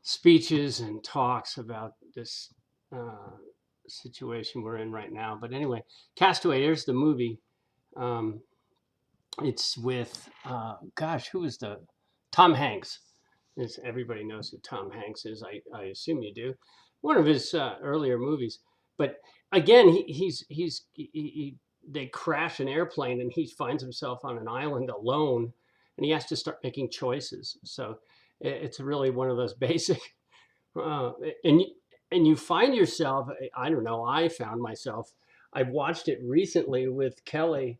speeches and talks about this situation we're in right now. But anyway, Castaway, there's the movie. Um, it's with, gosh, who is the, Tom Hanks. Everybody knows who Tom Hanks is. I assume you do. One of his earlier movies. But again, they crash an airplane and he finds himself on an island alone, and he has to start making choices. So it's really one of those basic, uh, and you find yourself. I don't know. I found myself. I watched it recently with Kelly,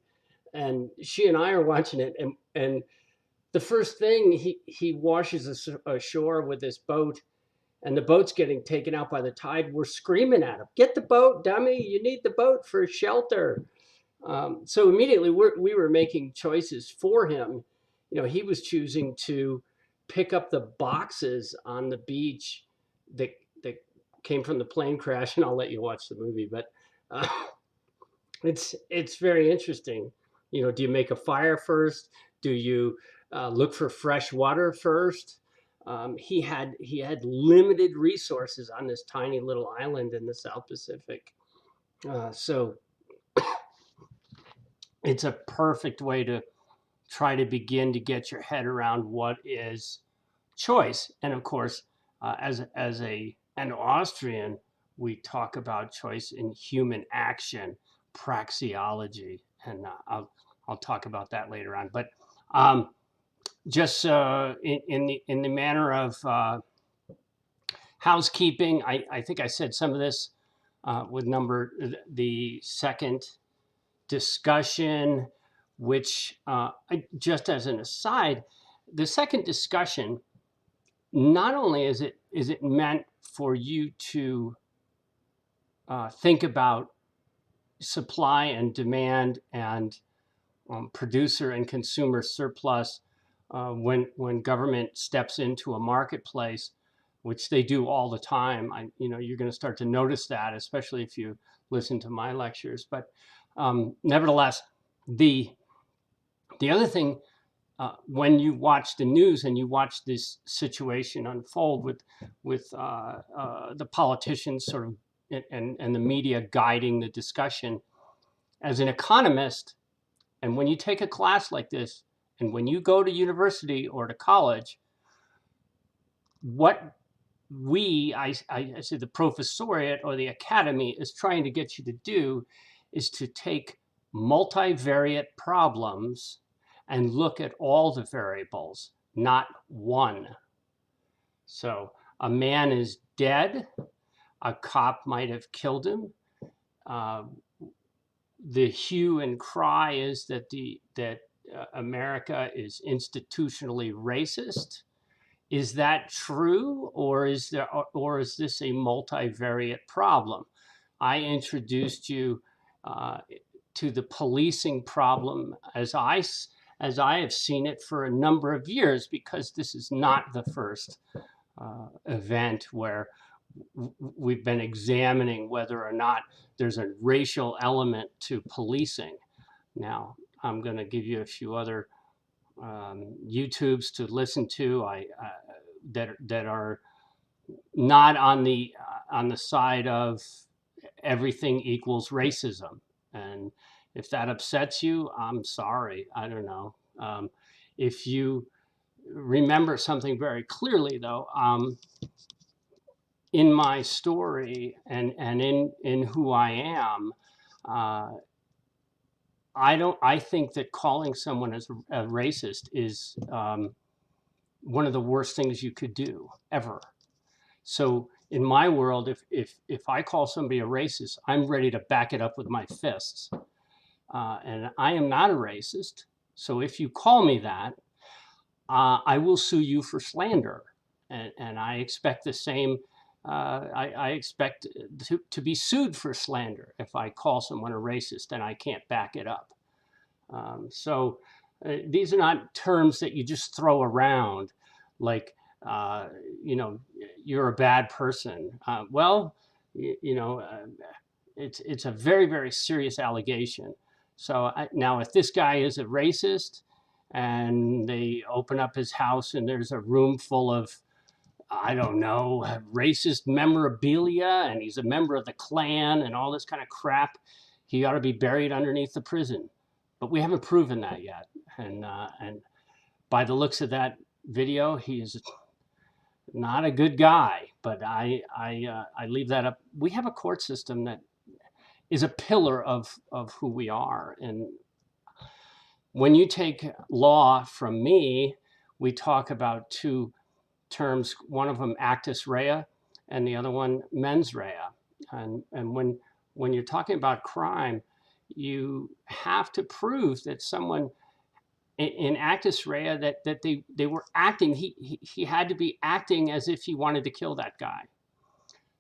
and she and I are watching it, and the first thing he washes ashore with this boat, and the boat's getting taken out by the tide. We're screaming at him, "Get the boat, dummy! You need the boat for shelter." So immediately we were making choices for him. You know, he was choosing to pick up the boxes on the beach that that came from the plane crash, and I'll let you watch the movie. But uh, it's very interesting. You know, do you make a fire first? Do you look for fresh water first? He had limited resources on this tiny little island in the South Pacific, so it's a perfect way to try to begin to get your head around what is choice. And of course, as an Austrian, we talk about choice in human action, praxeology, and I'll talk about that later on. But just in the manner of housekeeping, I think I said some of this with the second discussion, which just as an aside, the second discussion, not only is it meant for you to think about supply and demand and producer and consumer surplus when government steps into a marketplace, which they do all the time. You're going to start to notice that, especially if you listen to my lectures. But nevertheless, the other thing, when you watch the news and you watch this situation unfold with the politicians sort of and the media guiding the discussion, as an economist, and when you take a class like this, and when you go to university or to college, what I say the professoriate or the academy is trying to get you to do is to take multivariate problems and look at all the variables, not one. So a man is dead. A cop might have killed him. The hue and cry is that America is institutionally racist. Is that true, or is this a multivariate problem? I introduced you to the policing problem as I have seen it for a number of years, because this is not the first event where we've been examining whether or not there's a racial element to policing. Now, I'm going to give you a few other YouTubes to listen to that are not on the side of everything equals racism. And if that upsets you, I'm sorry. I don't know. If you remember something very clearly, though, in my story and in who I am, I think that calling someone as a racist is one of the worst things you could do ever. So in my world, if I call somebody a racist, I'm ready to back it up with my fists. And I am not a racist. So if you call me that, I will sue you for slander. And I expect the same. I expect to be sued for slander if I call someone a racist and I can't back it up. So these are not terms that you just throw around like, you're a bad person. It's a very, very serious allegation. So now if this guy is a racist and they open up his house and there's a room full of I don't know, racist memorabilia and he's a member of the Klan and all this kind of crap, he ought to be buried underneath the prison. But we haven't proven that yet. And by the looks of that video, he is not a good guy. But I leave that up. We have a court system that is a pillar of who we are. And when you take law from me, we talk about two terms, one of them actus rea and the other one mens rea. And when you're talking about crime, you have to prove that someone in actus rea that they were acting, he had to be acting as if he wanted to kill that guy.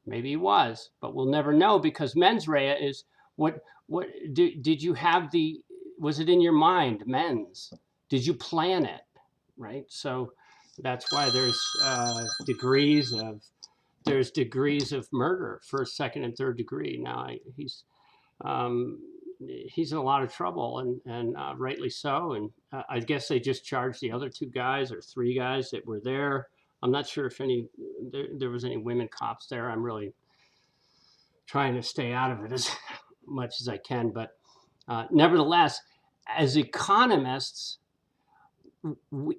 Maybe he was, but we'll never know, because mens rea is what did you have was it in your mind, mens? Did you plan it, right? So that's why there's degrees of murder, first, second, and third degree. Now he's in a lot of trouble, and rightly so. And I guess they just charged the other two guys or three guys that were there. I'm not sure if there was any women cops there. I'm really trying to stay out of it as much as I can. But nevertheless, as economists,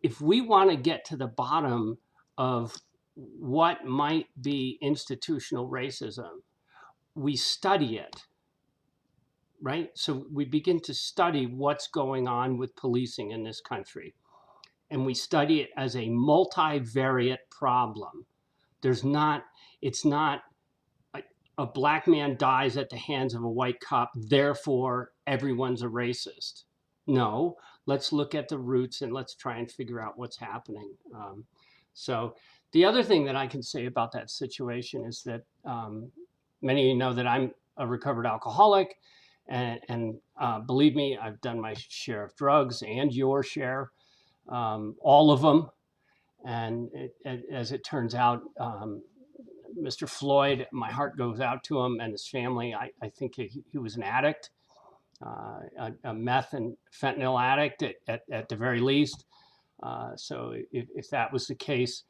if we want to get to the bottom of what might be institutional racism, we study it, right? So we begin to study what's going on with policing in this country. And we study it as a multivariate problem. It's not a black man dies at the hands of a white cop, therefore everyone's a racist. No, let's look at the roots and let's try and figure out what's happening. So the other thing that I can say about that situation is that many of you know that I'm a recovered alcoholic, and believe me, I've done my share of drugs and your share, all of them. And as it turns out, Mr. Floyd, my heart goes out to him and his family. I think he was an addict, a meth and fentanyl addict at the very least. So if that was the case,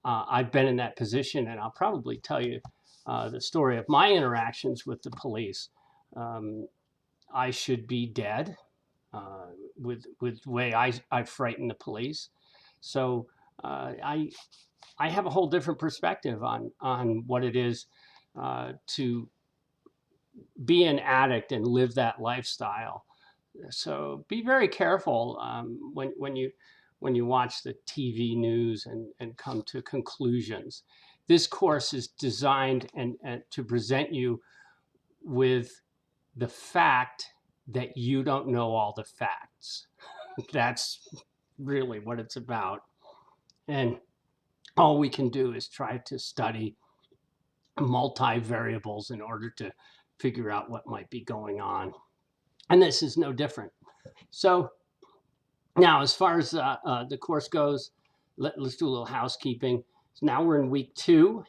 I've been in that position, and I'll probably tell you the story of my interactions with the police. I should be dead with the way I frighten the police. So I have a whole different perspective on what it is to be an addict and live that lifestyle. So be very careful when you watch the TV news and come to conclusions. This course is designed and to present you with the fact that you don't know all the facts. That's really what it's about. And all we can do is try to study multi-variables in order to figure out what might be going on. And this is no different. So now, as far as the course goes, let's do a little housekeeping. So now we're in week 2.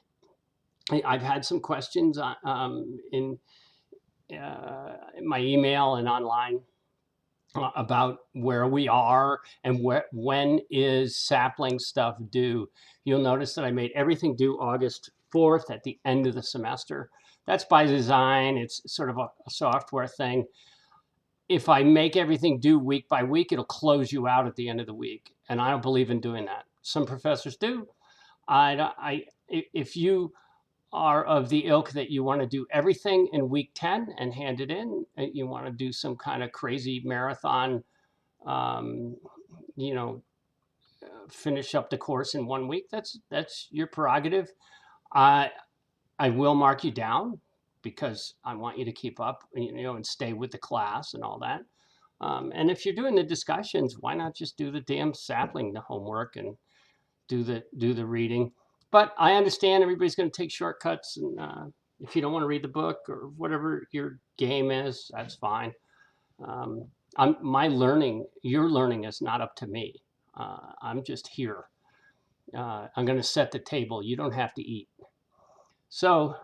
I've had some questions in my email and online about where we are and when is Sapling stuff due. You'll notice that I made everything due August 4th at the end of the semester. That's by design. It's sort of a software thing. If I make everything due week by week, it'll close you out at the end of the week. And I don't believe in doing that. Some professors do. If you are of the ilk that you want to do everything in week 10 and hand it in, you want to do some kind of crazy marathon, finish up the course in 1 week, that's your prerogative. I will mark you down because I want you to keep up, and stay with the class and all that. And if you're doing the discussions, why not just do the damn Sapling, the homework, and do the reading? But I understand everybody's going to take shortcuts, and if you don't want to read the book or whatever your game is, that's fine. Your learning is not up to me. I'm just here. I'm going to set the table. You don't have to eat. So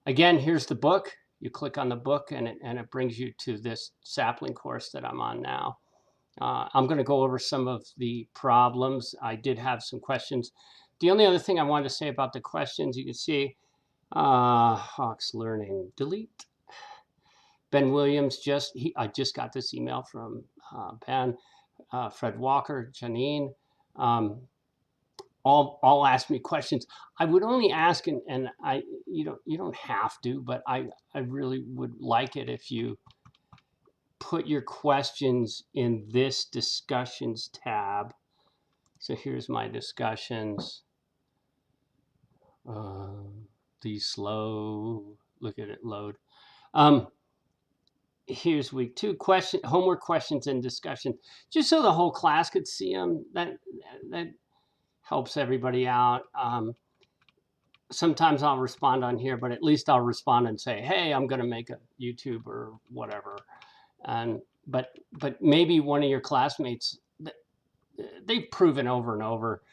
again, here's the book. You click on the book, and it brings you to this Sapling course that I'm on now. I'm going to go over some of the problems. I did have some questions. the only other thing I wanted to say about the questions, you can see Hawks Learning, delete. Ben Williams, I just got this email from Ben, Fred Walker, Janine, all ask me questions. I would only ask, and you don't have to, but I really would like it if you put your questions in this discussions tab. So here's my discussions. These slow, look at it load. Here's week 2 homework questions and discussion, just so the whole class could see them. That helps everybody out. Sometimes I'll respond on here, but at least I'll respond and say, hey, I'm going to make a YouTube or whatever. And but maybe one of your classmates, they've proven over and over,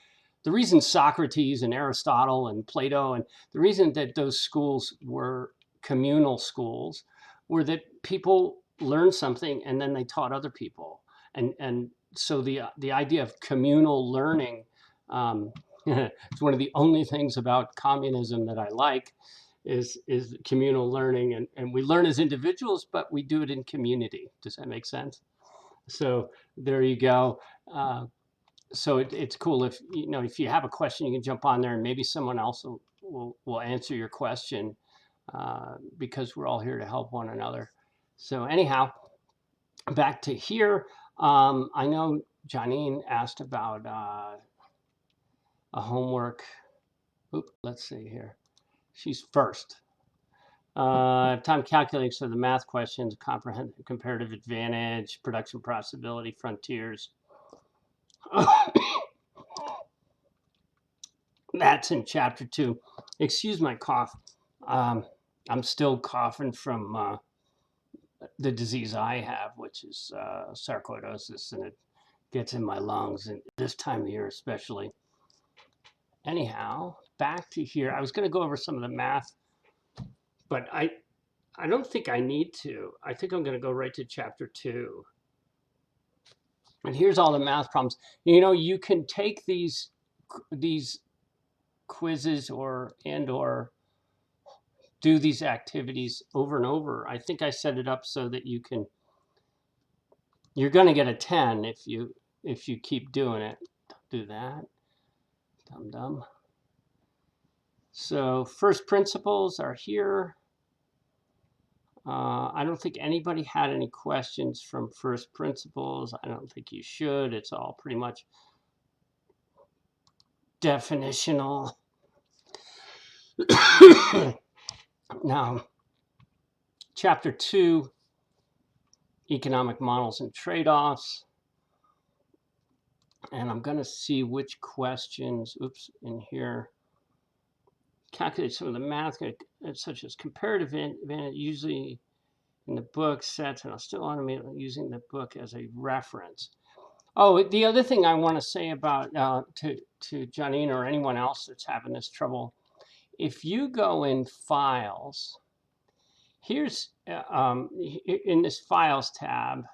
the reason Socrates and Aristotle and Plato, and the reason that those schools were communal schools, were that people learned something and then they taught other people. And so the idea of communal learning, it's one of the only things about communism that I like, is communal learning. And we learn as individuals, but we do it in community. Does that make sense? So there you go. So it's cool if you have a question, you can jump on there and maybe someone else will answer your question, because we're all here to help one another. So anyhow, back to here. I know Janine asked about a homework. Let's see here. She's first. Time calculating, so the math questions, comprehensive comparative advantage, production possibility, frontiers. That's in chapter 2. Excuse my cough. I'm still coughing from the disease I have, which is sarcoidosis, and it gets in my lungs, and this time of year especially. Anyhow, back to here. I was going to go over some of the math, but I don't think I need to. I think I'm going to go right to chapter 2. And here's all the math problems. You can take these quizzes or do these activities over and over. I think I set it up so that you're going to get a 10 if you keep doing it. Don't do that. Dumb. So first principles are here. I don't think anybody had any questions from first principles. I don't think you should. It's all pretty much definitional. Now, chapter 2, economic models and trade-offs. And I'm going to see which questions, in here. Calculate some of the math, such as comparative advantage, usually in the book sets, and I'll still automate using the book as a reference. Oh, the other thing I want to say about to Janine or anyone else that's having this trouble, if you go in files, here's in this files tab,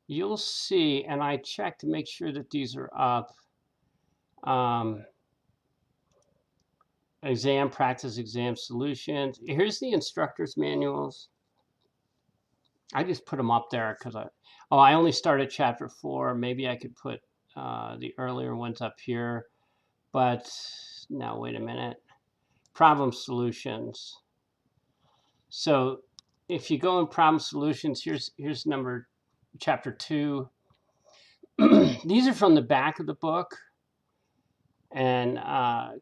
you'll see, and I check to make sure that these are up. Exam practice, exam solutions. Here's the instructor's manuals. I just put them up there because I only started chapter 4. Maybe I could put the earlier ones up here, but now wait a minute. Problem solutions. So if you go in problem solutions, here's chapter 2. These are from the back of the book and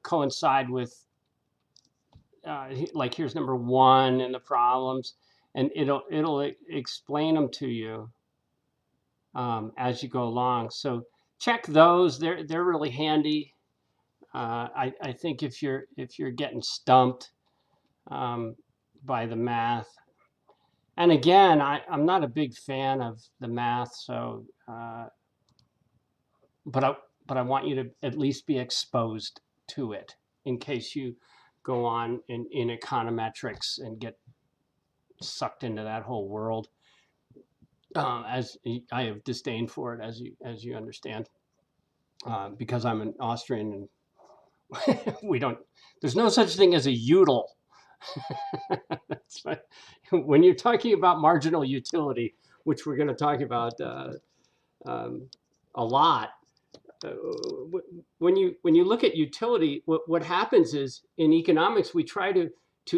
coincide with like here's number 1 in the problems, and it'll explain them to you as you go along. So check those; they're really handy. I think if you're getting stumped by the math, and again, I'm not a big fan of the math, so but I want you to at least be exposed to it in case you go on in econometrics and get sucked into that whole world, as I have disdain for it, as you understand. because I'm an Austrian and we don't, there's no such thing as a util. When you're talking about marginal utility, which we're going to talk about um, a lot, uh, when you look at utility, what happens is in economics we try to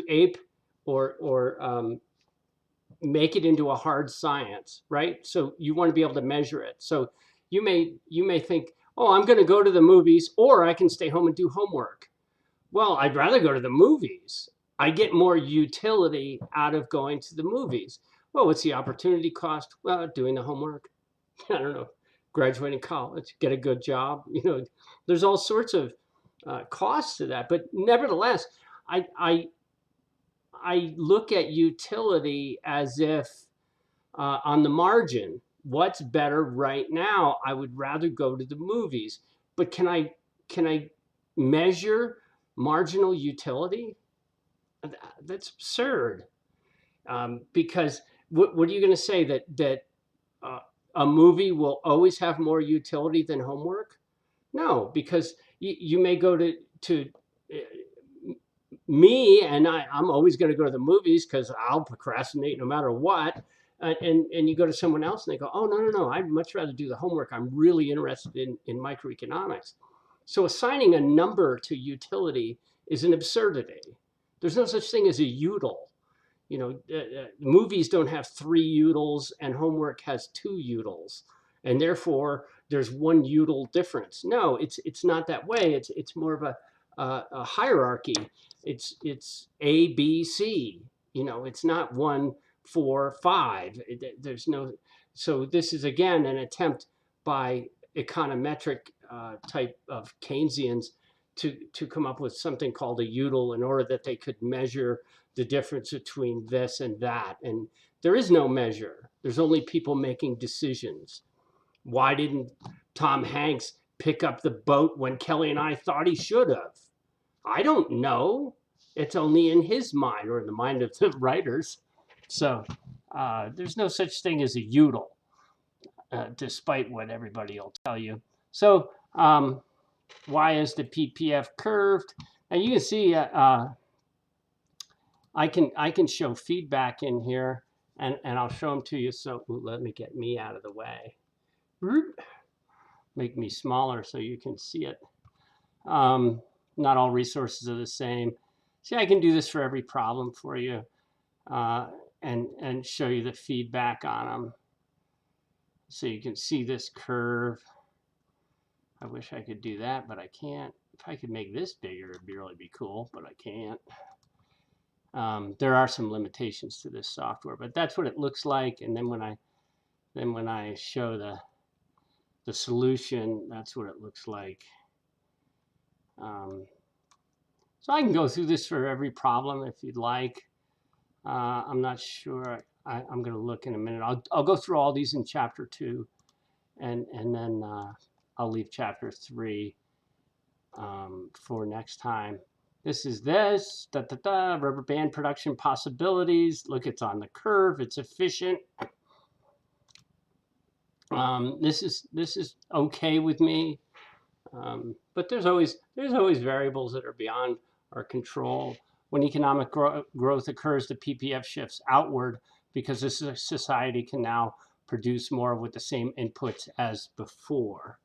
ape or make it into a hard science, right? So you want to be able to measure it. So you may think, oh, I'm going to go to the movies, or I can stay home and do homework. Well, I'd rather go to the movies. I get more utility out of going to the movies. Well, what's the opportunity cost? Well, doing the homework. I don't know, graduating college, get a good job. There's all sorts of costs to that. But nevertheless, I I look at utility as if on the margin, what's better right now? I would rather go to the movies. But can I measure marginal utility? That's absurd. Because what are you going to say that uh, a movie will always have more utility than homework? No, because you may go to me, and I'm always going to go to the movies because I'll procrastinate no matter what. And you go to someone else and they go, oh, no, I'd much rather do the homework. I'm really interested in microeconomics. So assigning a number to utility is an absurdity. There's no such thing as a util. Movies don't have three utils and homework has two utils. And therefore, there's one util difference. No, it's not that way. It's more of a hierarchy. It's A, B, C. It's not 1, 4, 5. There's no. So this is again an attempt by econometric type of Keynesians to come up with something called a util in order that they could measure the difference between this and that. And there is no measure. There's only people making decisions. Why didn't Tom Hanks pick up the boat when Kelly and I thought he should have? I don't know. It's only in his mind or in the mind of the writers. So there's no such thing as a util, despite what everybody will tell you. So why is the PPF curved? And you can see I can show feedback in here, and I'll show them to you. So let me get me out of the way. Make me smaller so you can see it. Not all resources are the same. See, I can do this for every problem for you and show you the feedback on them. So you can see this curve. I wish I could do that, but I can't. If I could make this bigger, it'd really be cool, but I can't. There are some limitations to this software, but that's what it looks like. And then when I show the solution, that's what it looks like. So I can go through this for every problem if you'd like. I'm not sure. I'm going to look in a minute. I'll go through all these in chapter 2, and then I'll leave chapter 3 for next time. This is rubber band production possibilities. Look, it's on the curve. It's efficient. This is okay with me, but there's always variables that are beyond our control. When economic growth occurs, the PPF shifts outward because this society can now produce more with the same inputs as before,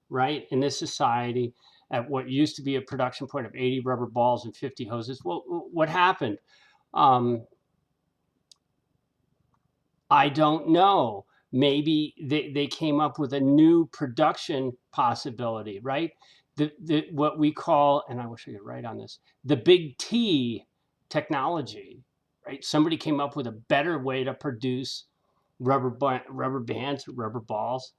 right? In this society, at what used to be a production point of 80 rubber balls and 50 hoses, well, what happened? I don't know. Maybe they came up with a new production possibility, right? What we call, and I wish I could write on this, the big T technology, right? Somebody came up with a better way to produce rubber bands, rubber balls.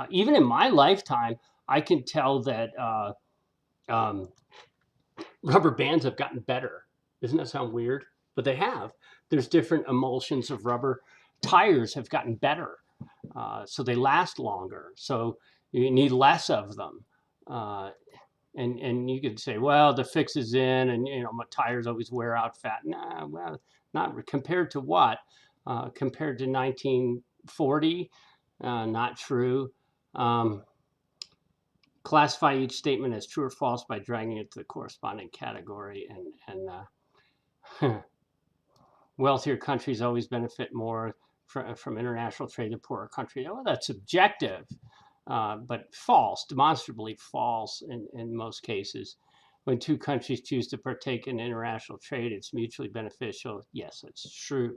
Even in my lifetime, I can tell that rubber bands have gotten better. Doesn't that sound weird? But they have. There's different emulsions of rubber. Tires have gotten better, so they last longer. So you need less of them. And you could say, well, the fix is in, and my tires always wear out fat. Nah, well, not compared to what? Compared to 1940, not true. classify each statement as true or false by dragging it to the corresponding category. And wealthier countries always benefit more from international trade than poorer countries. Oh, that's subjective, but false, demonstrably false in most cases. When two countries choose to partake in international trade, it's mutually beneficial. Yes, that's true.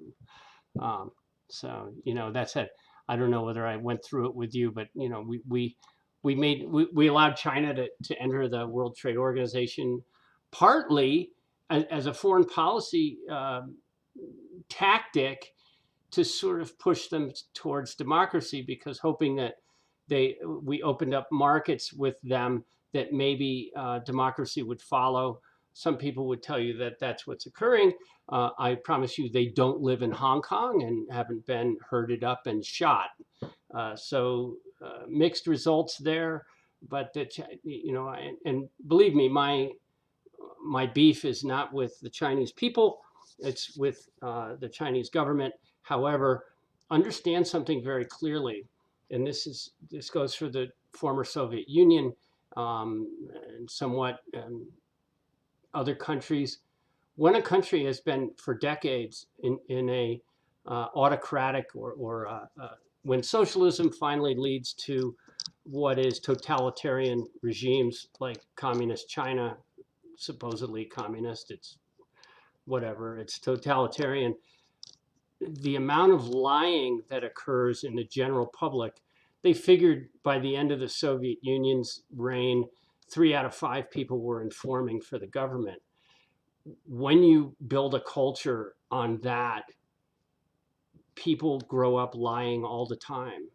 Um, so, that's it. I don't know whether I went through it with you, but, we allowed China to enter the World Trade Organization partly as a foreign policy tactic to sort of push them towards democracy, because hoping that we opened up markets with them that maybe democracy would follow. Some people would tell you that that's what's occurring. I promise you, they don't live in Hong Kong and haven't been herded up and shot. So mixed results there. But and believe me, my beef is not with the Chinese people; it's with the Chinese government. However, understand something very clearly, and this goes for the former Soviet Union and somewhat other countries. When a country has been for decades in a autocratic or when socialism finally leads to what is totalitarian regimes like communist China, supposedly communist, it's whatever, it's totalitarian. The amount of lying that occurs in the general public, they figured by the end of the Soviet Union's reign, 3 out of 5 people were informing for the government. When you build a culture on that, people grow up lying all the time.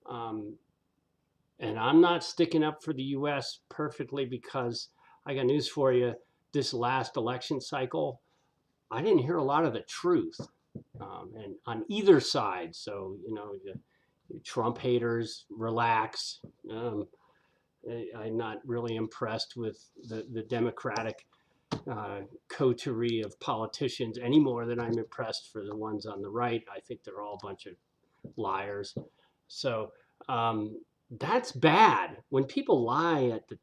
And I'm not sticking up for the US perfectly, because I got news for you. This last election cycle, I didn't hear a lot of the truth, and on either side. So, the Trump haters, relax. I'm not really impressed with the Democratic coterie of politicians any more than I'm impressed for the ones on the right. I think they're all a bunch of liars. So that's bad. When people lie at the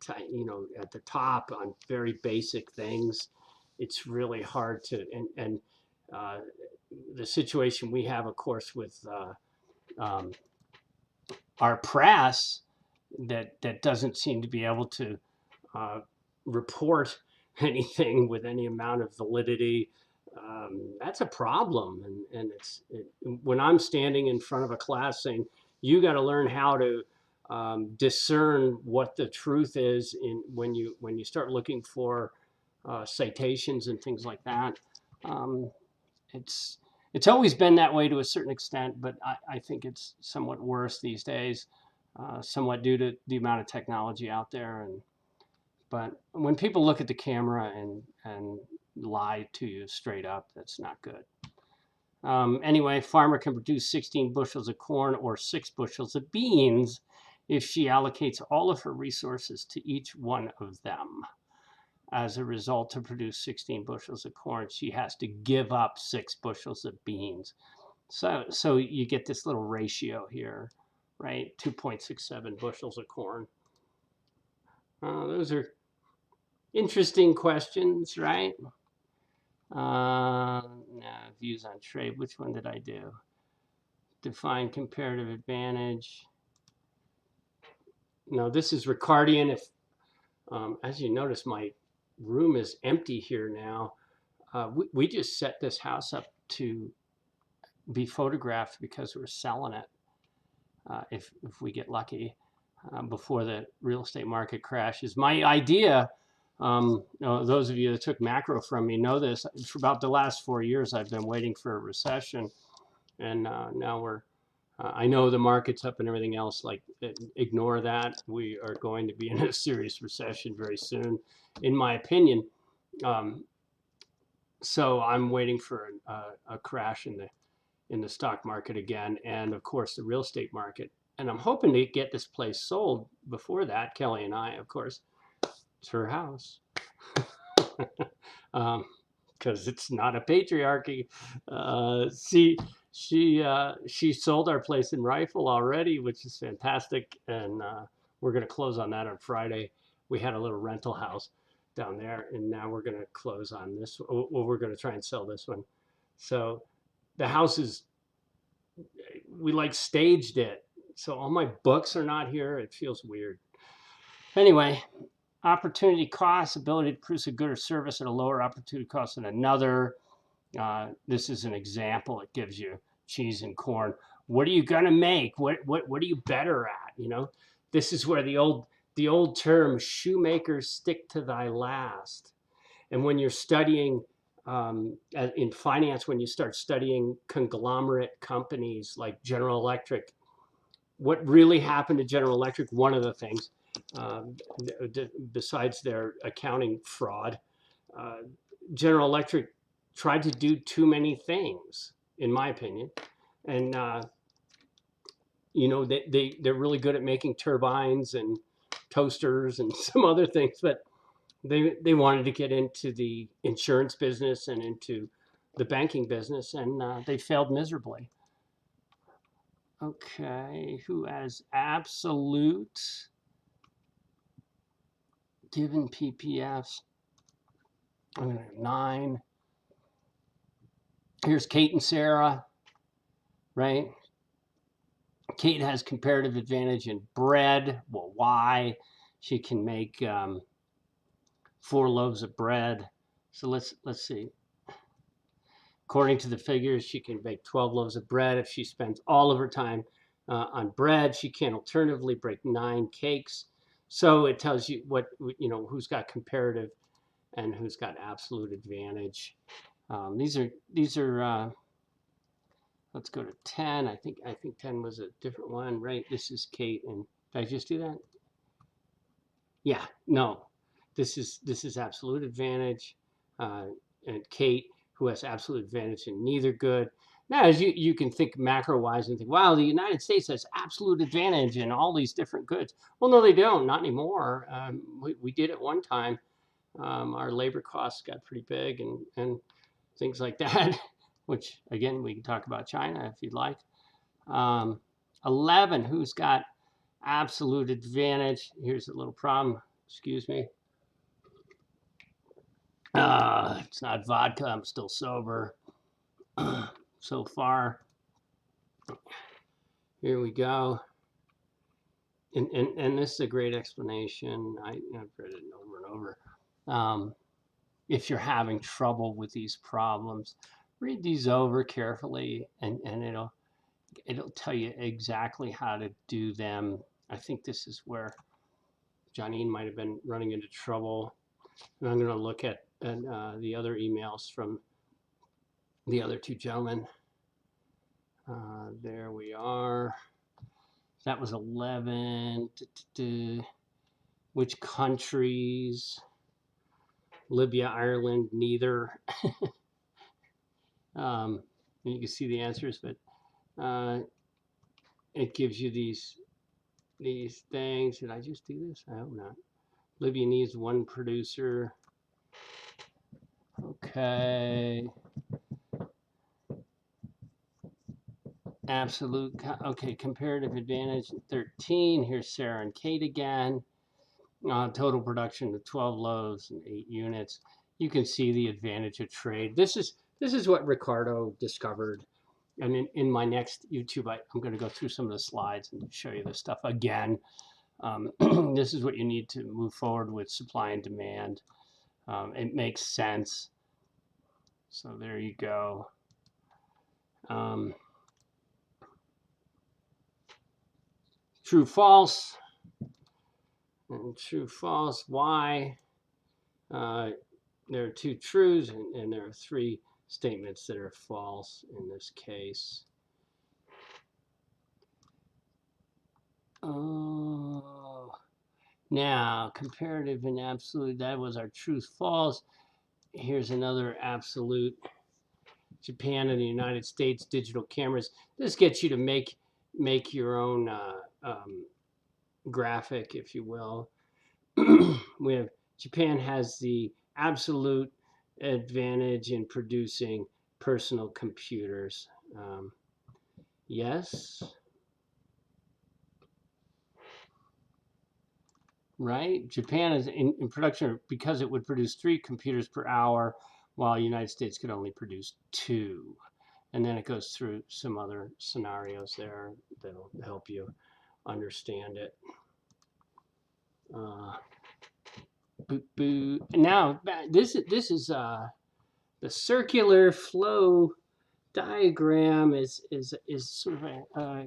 top on very basic things, it's really hard to. And the situation we have, of course, with our press that doesn't seem to be able to report anything with any amount of validity. That's a problem. And when I'm standing in front of a class saying, you got to learn how to discern what the truth is when you start looking for citations and things like that. It's always been that way to a certain extent, but I think it's somewhat worse these days, somewhat due to the amount of technology out there. But when people look at the camera and lie to you straight up, that's not good. Anyway, farmer can produce 16 bushels of corn or 6 bushels of beans if she allocates all of her resources to each one of them. As a result, to produce 16 bushels of corn, she has to give up 6 bushels of beans. So you get this little ratio here, right? 2.67 bushels of corn. Those are interesting questions, right? Views on trade. Which one did I do? Define comparative advantage. No, this is Ricardian. If, as you notice, my room is empty here now. We just set this house up to be photographed because we're selling it. If we get lucky before the real estate market crashes. My idea, those of you that took macro from me know this, for about the last 4 years I've been waiting for a recession, and now I know the market's up and everything else, like ignore that. We are going to be in a serious recession very soon, in my opinion. So I'm waiting for a crash in the stock market again, and of course the real estate market. And I'm hoping to get this place sold before that. Kelly and I, of course, it's her house, because it's not a patriarchy. She sold our place in Rifle already, which is fantastic, and we're going to close on that on Friday. We had a little rental house down there, and now we're going to close on this. Well, we're going to try and sell this one. So the house is, we like staged it. So all my books are not here. It feels weird. Anyway, opportunity cost, ability to produce a good or service at a lower opportunity cost than another. This is an example. It gives you cheese and corn. What are you gonna make? What are you better at? You know, this is where the old term shoemaker stick to thy last. And when you're studying in finance, when you start studying conglomerate companies like General Electric, what really happened to General Electric? One of the things, besides their accounting fraud, uh, General Electric tried to do too many things, in my opinion. And, they're really good at making turbines and toasters and some other things, but they wanted to get into the insurance business and into the banking business, and they failed miserably. Okay, who has absolute given PPFs? I'm going to have 9. Here's Kate and Sarah, right? Kate has comparative advantage in bread. Well, why? She can make 4 loaves of bread. So let's see. According to the figures, she can bake 12 loaves of bread. If she spends all of her time on bread, she can alternatively bake 9 cakes. So it tells you who's got comparative and who's got absolute advantage. These are let's go to 10. I think 10 was a different one, right? This is Kate, and did I just do that? Yeah, no. This is absolute advantage, and Kate, who has absolute advantage in neither good. Now, as you can think macro-wise and think, wow, the United States has absolute advantage in all these different goods. Well, no, they don't, not anymore. We did at one time. Our labor costs got pretty big and things like that, which, again, we can talk about China if you'd like. 11, who's got absolute advantage? Here's a little problem. Excuse me. It's not vodka. I'm still sober so far. Here we go. And this is a great explanation. I've read it over and over. If you're having trouble with these problems, read these over carefully, and it'll tell you exactly how to do them. I think this is where Janine might have been running into trouble. And I'm going to look at the other emails from the other 2 gentlemen. There we are. That was 11. Which countries? Libya, Ireland, neither. You can see the answers, but it gives you these things. Did I just do this? I hope not. Libya needs 1 producer. Okay. Absolute. Okay, comparative advantage 13. Here's Sarah and Kate again. Total production of 12 loaves and 8 units. You can see the advantage of trade. This is what Ricardo discovered. And in my next YouTube, I'm going to go through some of the slides and show you this stuff again. This is what you need to move forward with supply and demand. It makes sense. So there you go. True, false. And true, false. Why? There are 2 truths, and there are 3 statements that are false in this case. Oh, now comparative and absolute. That was our truth, false. Here's another absolute. Japan and the United States digital cameras. This gets you to make your own graphic, if you will. We have Japan has the absolute advantage in producing personal computers. Yes. right? Japan is in production because it would produce 3 computers per hour, while the United States could only produce 2. And then it goes through some other scenarios there that'll help you understand it. Now this is the circular flow diagram is sort of a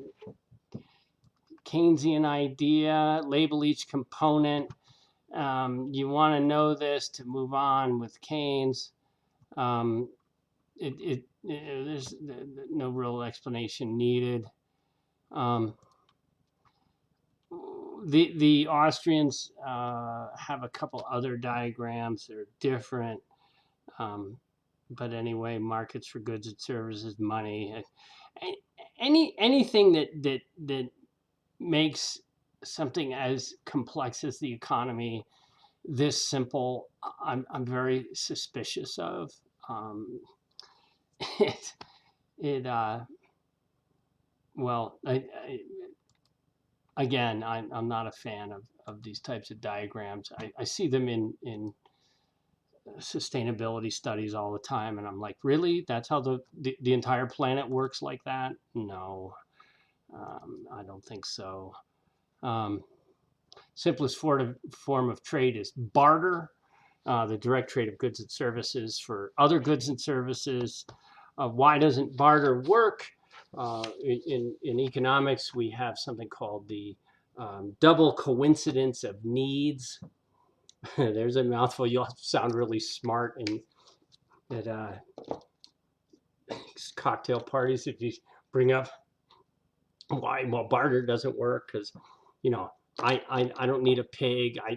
Keynesian idea. Label each component. You want to know this to move on with Keynes. There's no real explanation needed. The Austrians have a couple other diagrams that are different. But anyway, markets for goods and services, money, anything that makes something as complex as the economy this simple, I'm very suspicious of. Well, again, I'm not a fan of these types of diagrams. I see them in sustainability studies all the time, and I'm like, really? That's how the entire planet works like that? No, I don't think so. Simplest form of trade is barter, the direct trade of goods and services for other goods and services. Why doesn't barter work? In economics, we have something called the double coincidence of needs. There's a mouthful. You'll sound really smart at cocktail parties if you bring up why barter doesn't work, because I don't need a pig. I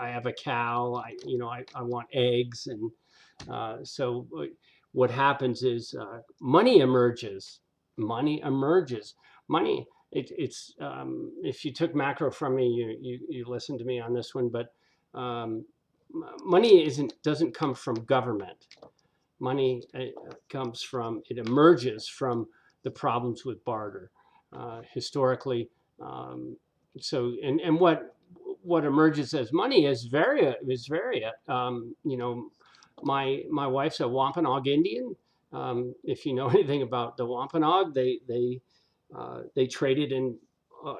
have a cow. I want eggs, and so what happens is money emerges. Money emerges. Money. It's if you took macro from me, you listened to me on this one, but money doesn't come from government. Money it emerges from the problems with barter historically. So what emerges as money is varied. My wife's a Wampanoag Indian. If you know anything about the Wampanoag, they traded in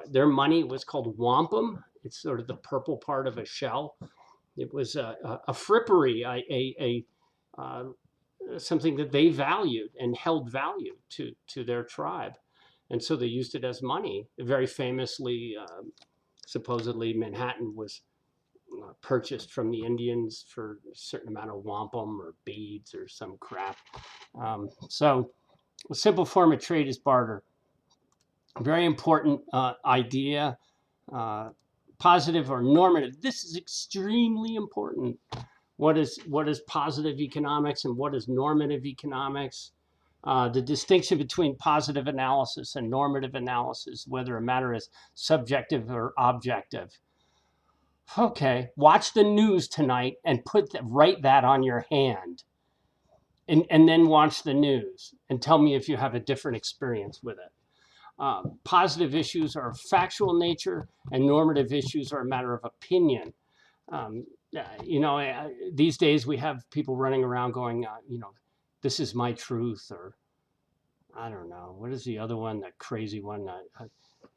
their money was called wampum. It's sort of the purple part of a shell. It was a frippery, something that they valued and held value to their tribe. And so they used it as money. Very famously, supposedly Manhattan was purchased from the Indians for a certain amount of wampum or beads or some crap. So a simple form of trade is barter. Very important idea. Positive or normative. This is extremely important. What is positive economics and what is normative economics? The distinction between positive analysis and normative analysis, whether a matter is subjective or objective. Okay, watch the news tonight and write that on your hand, and then watch the news and tell me if you have a different experience with it. Positive issues are of factual nature, and normative issues are a matter of opinion. These days we have people running around going, this is my truth, or I don't know, what is the other one, that crazy one,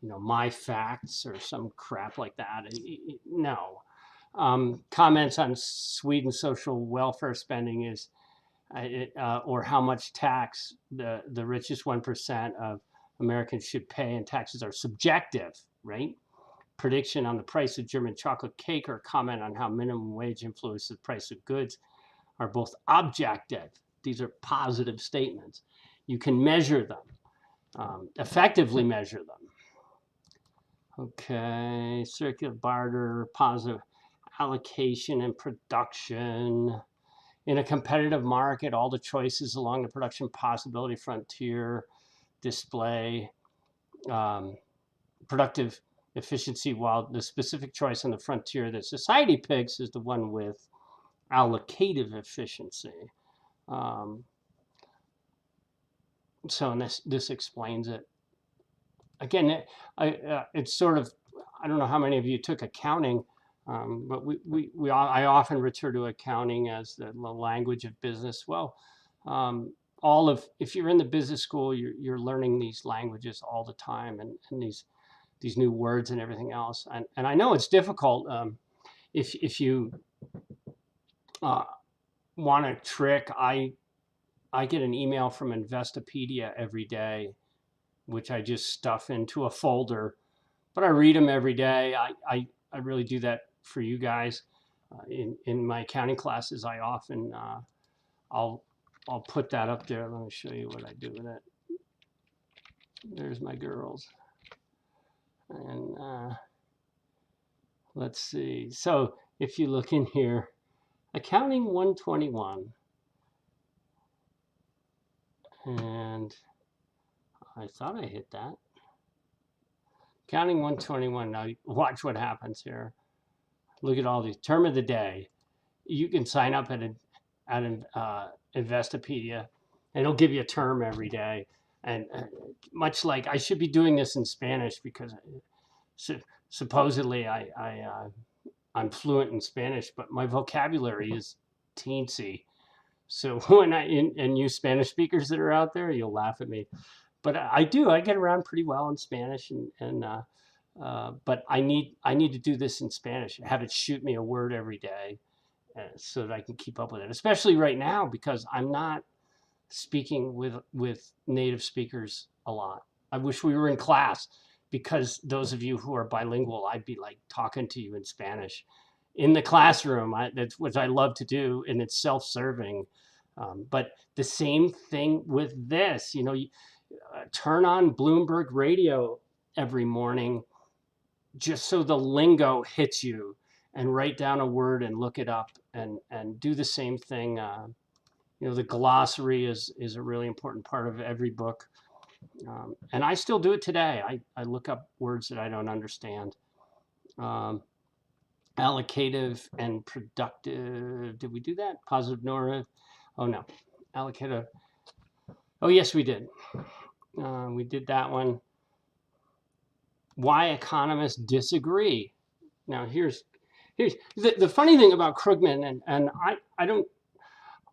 my facts or some crap like that. No. Comments on Sweden's social welfare spending is, or how much tax the richest 1% of Americans should pay in taxes are subjective, right? Prediction on the price of German chocolate cake or comment on how minimum wage influences the price of goods are both objective. These are positive statements. You can measure them, effectively measure them. Okay, circular barter, positive allocation and production. In a competitive market, all the choices along the production possibility frontier display productive efficiency, while the specific choice on the frontier that society picks is the one with allocative efficiency. So this explains it. Again, it's sort of, I don't know how many of you took accounting, but I often refer to accounting as the language of business. Well, if you're in the business school, you're learning these languages all the time, and these new words and everything else. And I know it's difficult if you want a trick. I get an email from Investopedia every day, which I just stuff into a folder, but I read them every day. I really do that for you guys. In my accounting classes, I often, I'll put that up there. Let me show you what I do with it. There's my girls. And let's see. So if you look in here, Accounting 121. And I thought I hit that. Accounting 121. Now watch what happens here. Look at all these. Term of the day. You can sign up at Investopedia, and it'll give you a term every day. And much like I should be doing this in Spanish because supposedly I'm fluent in Spanish, but my vocabulary is teensy. So when and you Spanish speakers that are out there, you'll laugh at me. But I get around pretty well in Spanish, but I need to do this in Spanish. Have it shoot me a word every day, so that I can keep up with it. Especially right now because I'm not speaking with native speakers a lot. I wish we were in class, because those of you who are bilingual, I'd be like talking to you in Spanish in the classroom. That's what I love to do, and it's self-serving. But the same thing with this. You turn on Bloomberg radio every morning just so the lingo hits you, and write down a word and look it up, and do the same thing. The glossary is a really important part of every book. And I still do it today. I look up words that I don't understand. Allocative and productive. Did we do that? Positive normative? Oh, no. Allocative. Oh, yes, we did. We did that one. Why economists disagree. Now, here's the funny thing about Krugman, and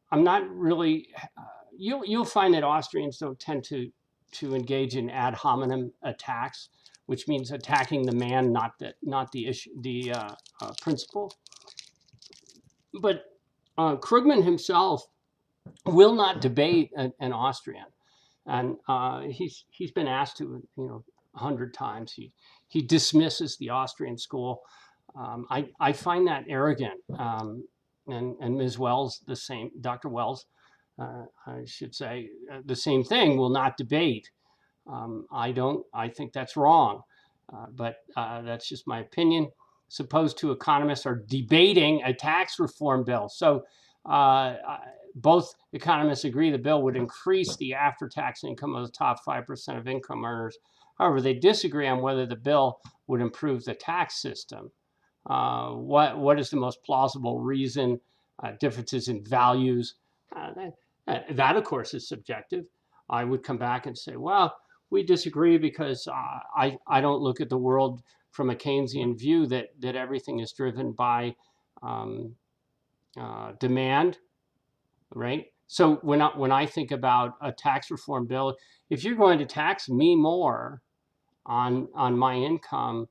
I'm not really, you'll find that Austrians don't tend to engage in ad hominem attacks, which means attacking the man, not the issue, the principle. But Krugman himself will not debate an Austrian, and he's been asked to 100 times. He dismisses the Austrian school. I find that arrogant. And Ms. Wells, the same. Dr. Wells, I should say, the same thing. Will not debate. I think that's wrong, but that's just my opinion. Supposed two economists are debating a tax reform bill. So both economists agree the bill would increase the after-tax income of the top 5% of income earners. However, they disagree on whether the bill would improve the tax system. What is the most plausible reason? Differences in values. That, of course, is subjective. I would come back and say, well, we disagree because I don't look at the world from a Keynesian view that everything is driven by demand, right? So when I think about a tax reform bill, if you're going to tax me more on my income,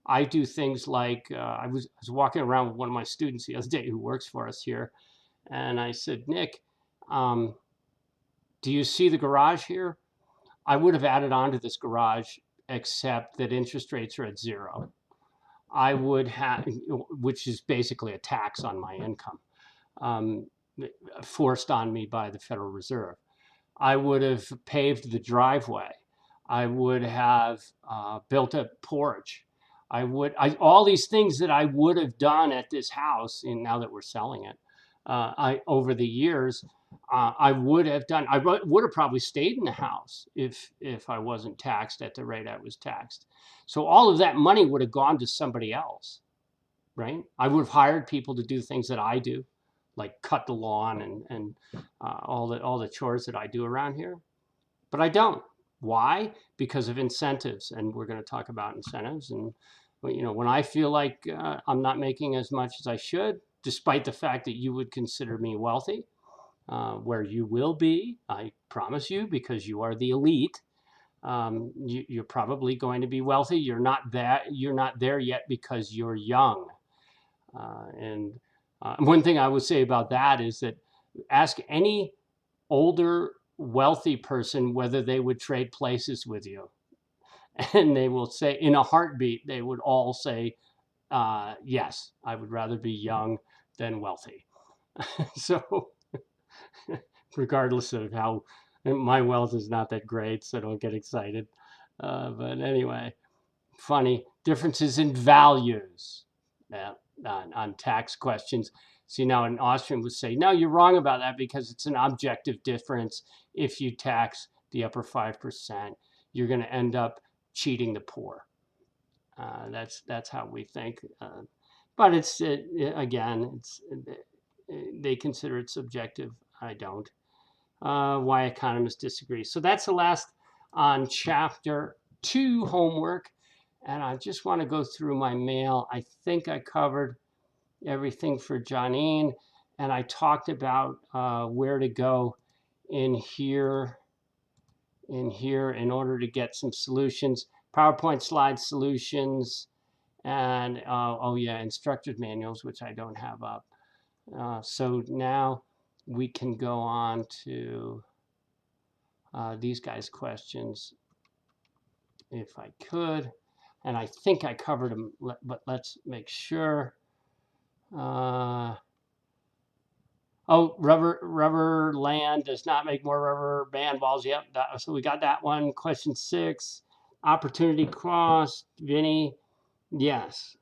I do things like I was walking around with one of my students the other day who works for us here, and I said, Nick, do you see the garage here? I would have added on to this garage, except that interest rates are at 0. I would have, which is basically a tax on my income, forced on me by the Federal Reserve. I would have paved the driveway. I would have built a porch. All these things that I would have done at this house, and now that we're selling it, over the years, I would have done. I would have probably stayed in the house if I wasn't taxed at the rate I was taxed. So all of that money would have gone to somebody else, right? I would have hired people to do things that I do, like cut the lawn and all the chores that I do around here, but I don't. Why? Because of incentives, and we're going to talk about incentives, and when I feel like I'm not making as much as I should, despite the fact that you would consider me wealthy, where you will be, I promise you, because you are the elite. You're probably going to be wealthy. You're not there yet because you're young. And one thing I would say about that is that ask any older wealthy person whether they would trade places with you, and they will say in a heartbeat they would all say yes, I would rather be young than wealthy. So regardless of how my wealth is not that great, so don't get excited. But anyway, funny differences in values on tax questions. See, now an Austrian would say, no, you're wrong about that because it's an objective difference. If you tax the upper 5%, you're going to end up cheating the poor. That's how we think. But it's again, they consider it subjective. I don't. Why economists disagree. So that's the last on chapter 2 homework. And I just want to go through my mail. I think I covered everything for Janine, and I talked about where to go in here in order to get some solutions, PowerPoint slide solutions, and oh yeah, instructor's manuals, which I don't have up. So now we can go on to these guys' questions if I could. And I think I covered them, but let's make sure. Oh, rubber land does not make more rubber band balls. Yep, so we got that one. Question 6, opportunity cost. Vinny, yes.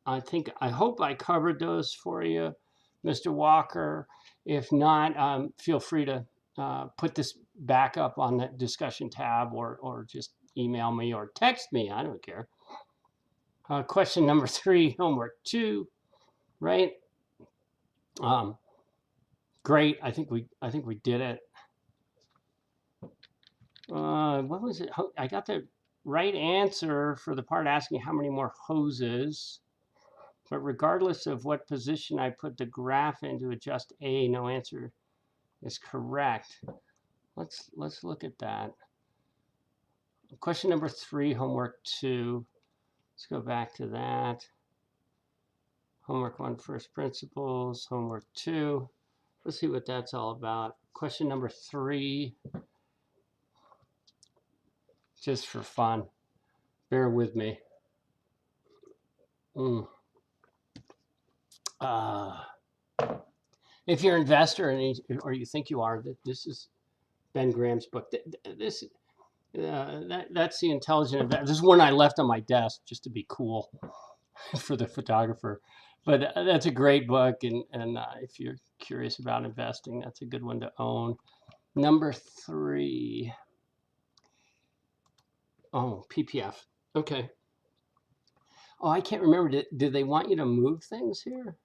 I hope I covered those for you, Mr. Walker. If not, feel free to put this back up on the discussion tab or just email me or text me. I don't care. Question number 3, homework 2, right? Great. I think we did it. What was it? I got the right answer for the part asking how many more hoses. But regardless of what position I put the graph in to adjust A, no answer is correct. Let's look at that. Question number 3, homework 2. Let's go back to that. Homework 1, first principles. Homework 2. Let's see what that's all about. Question number 3. Just for fun. Bear with me. If you're an investor or you think you are, this is Ben Graham's book. That's the Intelligent Investor. This is one I left on my desk just to be cool for the photographer. But that's a great book, and if you're curious about investing, that's a good one to own. Number 3. Oh, PPF. Okay. Oh, I can't remember. Did they want you to move things here?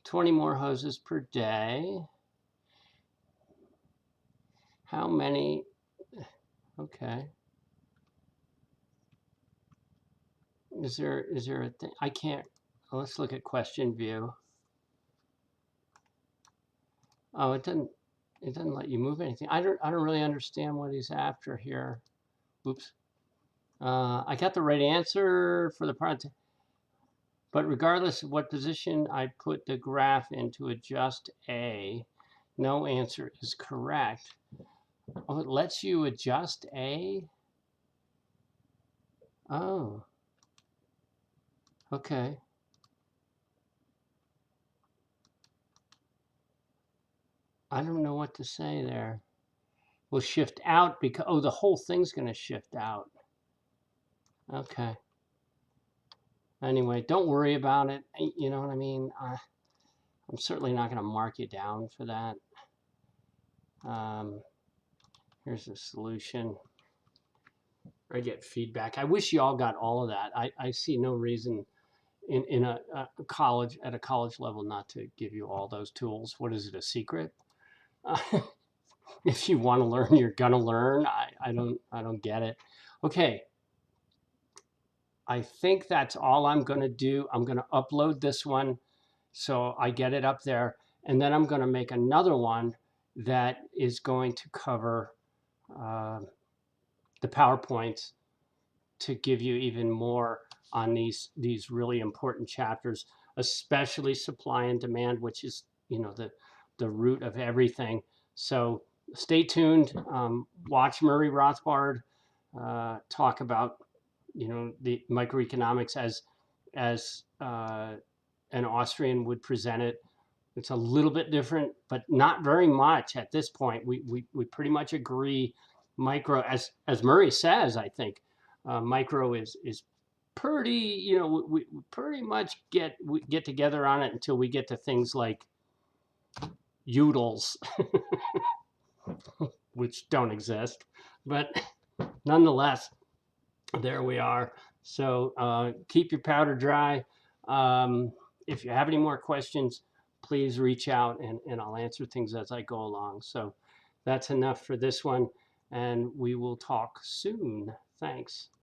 20 more hoses per day. How many? Okay. Is there a thing? I can't. Let's look at question view. Oh, it doesn't let you move anything. I don't really understand what he's after here. Oops. I got the right answer for the part, but regardless of what position I put the graph in to adjust A, no answer is correct. Oh, it lets you adjust A? Oh. Okay. I don't know what to say there. We'll shift out because, oh, the whole thing's going to shift out. Okay. Anyway, don't worry about it. You know what I mean? I'm certainly not going to mark you down for that. Here's the solution. I get feedback. I wish you all got all of that. I see no reason in a college level not to give you all those tools. What is it, a secret? If you want to learn, you're gonna learn. I don't get it. Okay. I think that's all I'm going to do. I'm going to upload this one so I get it up there. And then I'm going to make another one that is going to cover uh, the PowerPoints to give you even more on these really important chapters, especially supply and demand, which is, you know, the root of everything. So stay tuned. Watch Murray Rothbard talk about, you know, the microeconomics as an Austrian would present it. It's a little bit different, but not very much at this point. We pretty much agree. Micro, as Murray says, I think micro is pretty. You know, we pretty much we get together on it until we get to things like udals, which don't exist, but nonetheless, there we are. So keep your powder dry. If you have any more questions, please reach out and I'll answer things as I go along. So that's enough for this one, and we will talk soon. Thanks.